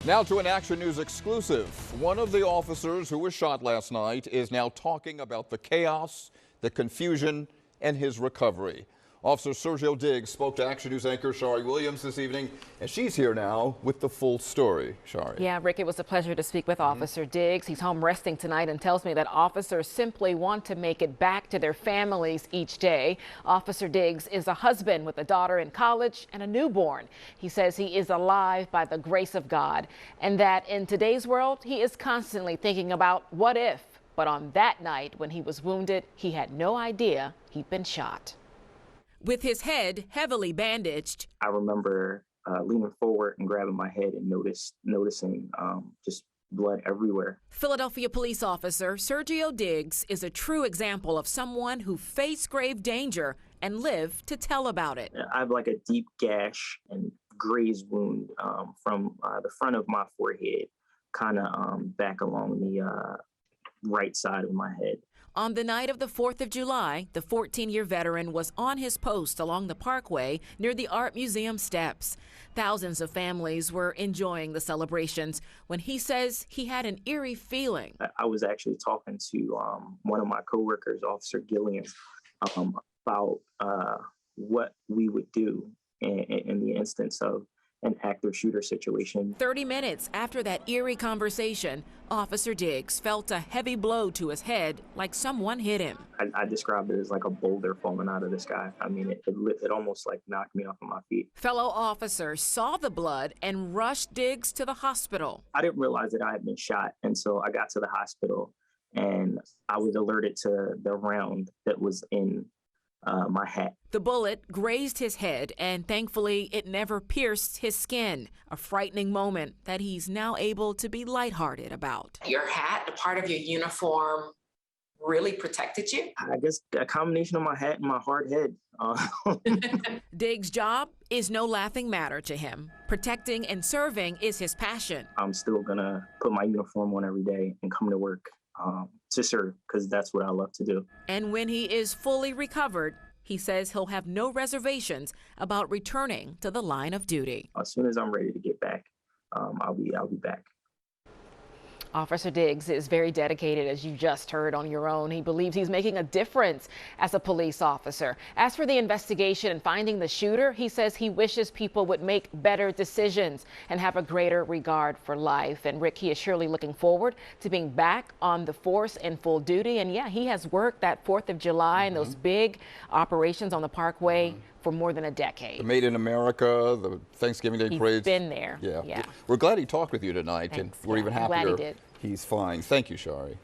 Now to an Action News exclusive. One of the officers who was shot last night is now talking about the chaos, the confusion, and his recovery. Officer Sergio Diggs spoke to Action News anchor Shari Williams this evening, and she's here now with the full story. Shari. Yeah, Rick, it was a pleasure to speak with Officer Diggs. He's home resting tonight and tells me that officers simply want to make it back to their families each day. Officer Diggs is a husband with a daughter in college and a newborn. He says he is alive by the grace of God, and that in today's world, he is constantly thinking about what if. But on that night when he was wounded, he had no idea he'd been shot. With his head heavily bandaged, I remember leaning forward and grabbing my head and noticing just blood everywhere. Philadelphia Police Officer Sergio Diggs is a true example of someone who faced grave danger and lived to tell about it. I have like a deep gash and graze wound from the front of my forehead, kind of back along the right side of my head. On the night of the 4th of July, the 14-year veteran was on his post along the Parkway near the Art Museum steps. Thousands of families were enjoying the celebrations when he says he had an eerie feeling. I was actually talking to one of my coworkers, Officer Gillian, about what we would do in the instance of an active shooter situation. 30 minutes after that eerie conversation, Officer Diggs felt a heavy blow to his head like someone hit him. I described it as like a boulder falling out of the sky. I mean, it almost like knocked me off of my feet. Fellow officers saw the blood and rushed Diggs to the hospital. I didn't realize that I had been shot until I got to the hospital, and I was alerted to the round that was in my hat. The bullet grazed his head, and thankfully it never pierced his skin. A frightening moment that he's now able to be lighthearted about. Your hat, a part of your uniform, really protected you? I guess a combination of my hat and my hard head. Diggs' job is no laughing matter to him. Protecting and serving is his passion. I'm still gonna put my uniform on every day and come to work to serve, because that's what I love to do. And when he is fully recovered, he says he'll have no reservations about returning to the line of duty. As soon as I'm ready to get back, I'll be back. Officer Diggs is very dedicated, as you just heard on your own. He believes he's making a difference as a police officer. As for the investigation and finding the shooter, he says he wishes people would make better decisions and have a greater regard for life. And Rick, he is surely looking forward to being back on the force in full duty. And yeah, he has worked that 4th of July and those big operations on the Parkway for more than a decade. The Made in America, the Thanksgiving Day parades. He's been there. Yeah. We're glad he talked with you tonight. Thanks. And we're even I'm happier glad he did. He's fine. Thank you, Shari.